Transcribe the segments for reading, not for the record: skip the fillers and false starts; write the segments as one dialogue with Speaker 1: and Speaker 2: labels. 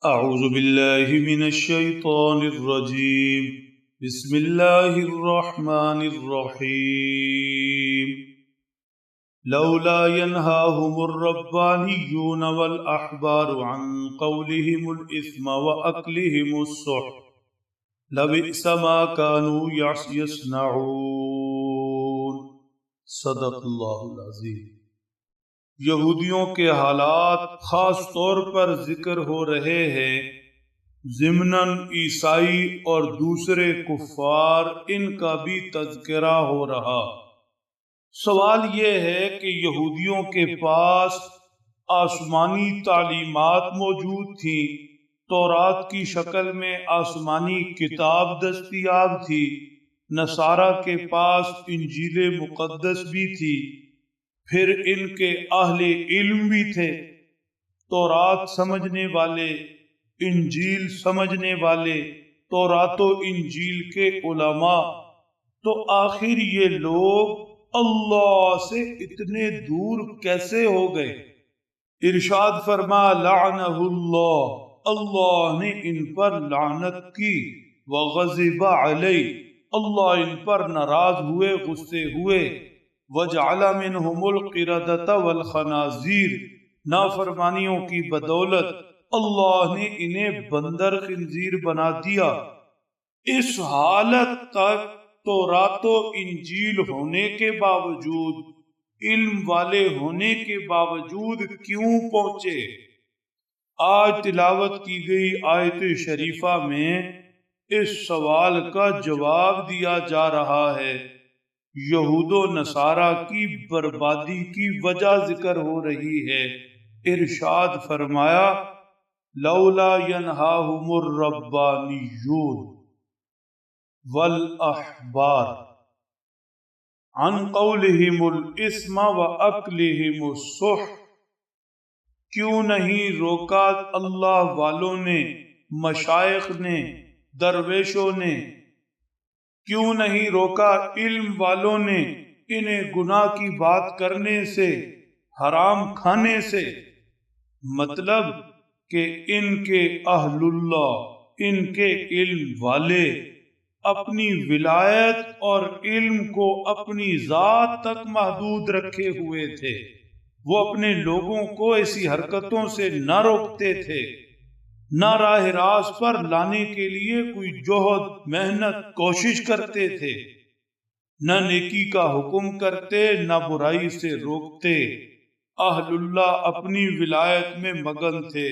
Speaker 1: اعوذ باللہ من الشیطان الرجیم بسم اللہ الرحمن الرحیم لولا ينهاهم الربانيون والأحبار عن قولهم الإثم وأكلهم السحت لبئس ما كانوا يصنعون صدق اللہ العظیم۔ یہودیوں کے حالات خاص طور پر ذکر ہو رہے ہیں، ضمناً عیسائی اور دوسرے کفار ان کا بھی تذکرہ ہو رہا۔ سوال یہ ہے کہ یہودیوں کے پاس آسمانی تعلیمات موجود تھیں، تورات کی شکل میں آسمانی کتاب دستیاب تھی، نصارہ کے پاس انجیل مقدس بھی تھی، پھر ان کے اہل علم بھی تھے، تورات سمجھنے والے، انجیل سمجھنے والے، تورات و انجیل کے علماء، تو آخر یہ لوگ اللہ سے اتنے دور کیسے ہو گئے؟ ارشاد فرما لعنہ اللہ، اللہ نے ان پر لعنت کی، وغضب علیہ، اللہ ان پر ناراض ہوئے، غصے ہوئے، وجعل منہم القردۃ والخنازیر، نافرمانیوں کی بدولت اللہ نے انہیں بندر خنزیر بنا دیا۔ اس حالت تک تورات و انجیل ہونے کے باوجود، علم والے ہونے کے باوجود کیوں پہنچے؟ آج تلاوت کی گئی آیت شریفہ میں اس سوال کا جواب دیا جا رہا ہے۔ یہود و نصارہ کی بربادی کی وجہ ذکر ہو رہی ہے۔ ارشاد فرمایا لولا ینہاہم الربانیون والاحبار عن قولہم الاسم واکلہم السحت، کیوں نہیں روکا اللہ والوں نے، مشائخ نے، درویشوں نے، کیوں نہیں روکا علم والوں نے انہیں گناہ کی بات کرنے سے، حرام کھانے سے؟ مطلب کہ ان کے اہل اللہ، ان کے علم والے اپنی ولایت اور علم کو اپنی ذات تک محدود رکھے ہوئے تھے، وہ اپنے لوگوں کو ایسی حرکتوں سے نہ روکتے تھے، نہ راہ راست پر لانے کے لیے کوئی جہد، محنت، کوشش کرتے تھے، نہ نیکی کا حکم کرتے، نہ برائی سے روکتے۔ اہل اللہ اپنی ولایت میں مگن تھے،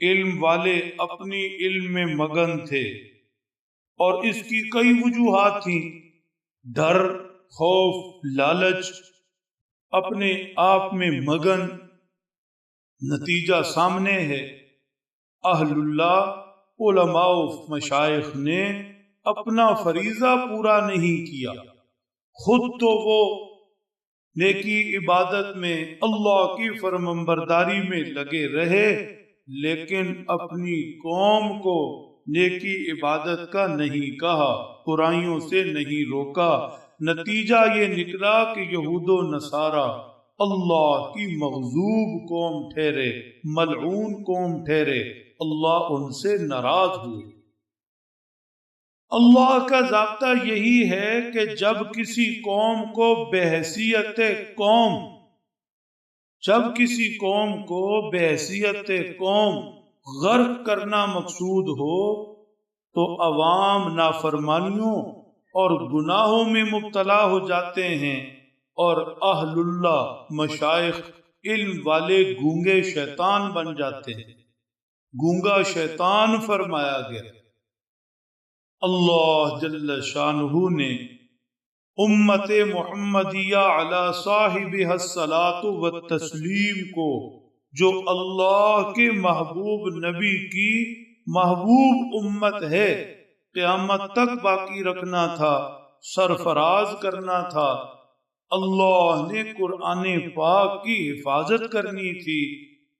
Speaker 1: علم والے اپنی علم میں مگن تھے، اور اس کی کئی وجوہات تھیں، ڈر، خوف، لالچ، اپنے آپ میں مگن۔ نتیجہ سامنے ہے، اہل اللہ، علماء و مشائخ نے اپنا فریضہ پورا نہیں کیا، خود تو وہ نیکی عبادت میں، اللہ کی فرمانبرداری میں لگے رہے، لیکن اپنی قوم کو نیکی عبادت کا نہیں کہا، برائیوں سے نہیں روکا۔ نتیجہ یہ نکلا کہ یہود و نصارہ اللہ کی مغضوب قوم ٹھہرے، ملعون قوم ٹھہرے، اللہ ان سے ناراض ہوئے۔ اللہ کا ضابطہ یہی ہے کہ جب کسی قوم کو بحیثیت قوم، غرق کرنا مقصود ہو تو عوام نافرمانیوں اور گناہوں میں مبتلا ہو جاتے ہیں، اور اہل اللہ، مشائخ، علم والے گونگے شیطان بن جاتے ہیں۔ گونگا شیطان فرمایا گیا۔ اللہ جل شانہ نے امت محمدیہ علی صاحبہ الصلاۃ والتسلیم کو، جو اللہ کے محبوب نبی کی محبوب امت ہے، قیامت تک باقی رکھنا تھا، سرفراز کرنا تھا۔ اللہ نے قرآن پاک کی حفاظت کرنی تھی،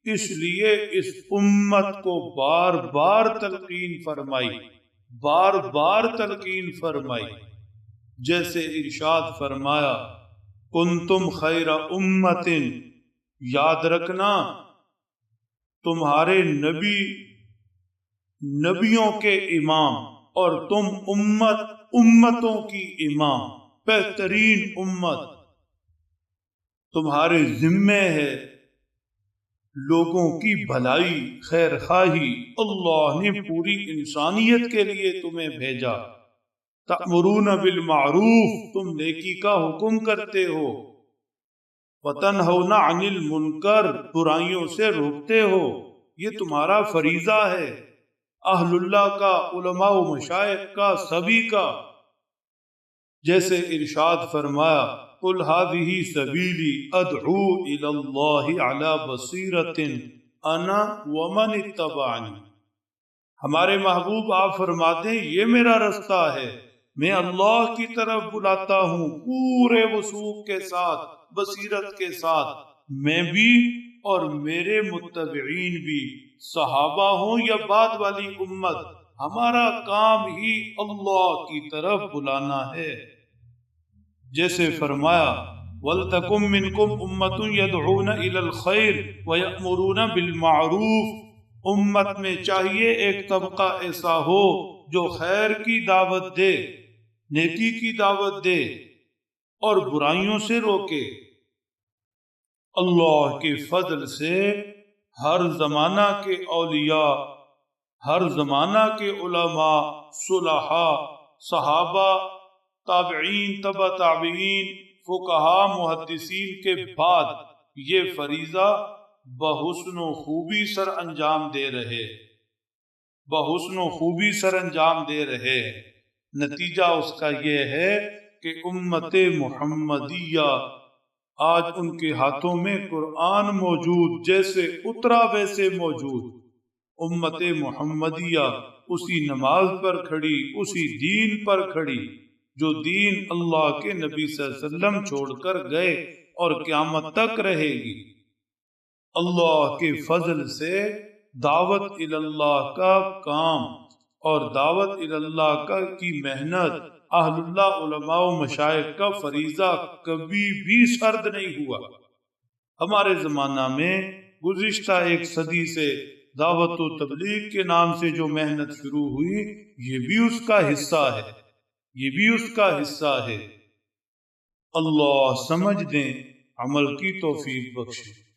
Speaker 1: اس لیے اس امت کو بار بار تلقین فرمائی، جیسے ارشاد فرمایا کنتم خیر امت، یاد رکھنا تمہارے نبی نبیوں کے امام اور تم امتوں کی امام، بہترین امت۔ تمہارے ذمے ہے لوگوں کی بھلائی، خیر خواہی۔ اللہ نے پوری انسانیت کے لیے تمہیں بھیجا۔ تأمرون بالمعروف، تم نیکی کا حکم کرتے ہو، وتنہون عن المنکر، برائیوں سے روکتے ہو، یہ تمہارا فریضہ ہے، اہل اللہ کا، علماء و مشائخ کا، سبھی کا۔ جیسے ارشاد فرمایا قل هذه سبیلی ادعو الی اللہ علی بصیرۃ انا ومن اتبعنی۔ ہمارے محبوب آپ فرماتے ہیں یہ میرا رستہ ہے، میں اللہ کی طرف بلاتا ہوں پورے وثوق کے ساتھ، بصیرت کے ساتھ، میں بھی اور میرے متبعین بھی، صحابہ ہوں یا بعد والی امت، ہمارا کام ہی اللہ کی طرف بلانا ہے۔ جیسے فرمایا وَلْتَكُمْ مِنْكُمْ أُمَّةٌ يَدْعُونَ إِلَى الْخَيْرِ وَيَأْمُرُونَ بِالْمَعْرُوفِ، امت میں چاہیے ایک طبقہ ایسا ہو جو خیر کی دعوت دے، نیکی کی دعوت دے اور برائیوں سے روکے۔ اللہ کے فضل سے ہر زمانہ کے اولیاء، ہر زمانہ کے علماء، صلحاء، صحابہ، تابعین، تبع تابعین، فقہاء، محدثین کے بعد یہ فریضہ بحسن و خوبی سر انجام دے رہے، بحسن و خوبی سر انجام دے رہے۔ نتیجہ اس کا یہ ہے کہ امت محمدیہ آج ان کے ہاتھوں میں قرآن موجود، جیسے اترا ویسے موجود۔ امت محمدیہ اسی نماز پر کھڑی، اسی دین پر کھڑی جو دین اللہ کے نبی صلی اللہ علیہ وسلم چھوڑ کر گئے اور قیامت تک رہے گی۔ اللہ کے فضل سے دعوت الی اللہ کا کام اور دعوت الی اللہ کی محنت، اہل اللہ، علماء و مشائخ کا فریضہ کبھی بھی سرد نہیں ہوا۔ ہمارے زمانہ میں گزشتہ ایک صدی سے دعوت و تبلیغ کے نام سے جو محنت شروع ہوئی، یہ بھی اس کا حصہ ہے، یہ بھی اس کا حصہ ہے۔ اللہ سمجھ دیں، عمل کی توفیق بخشے۔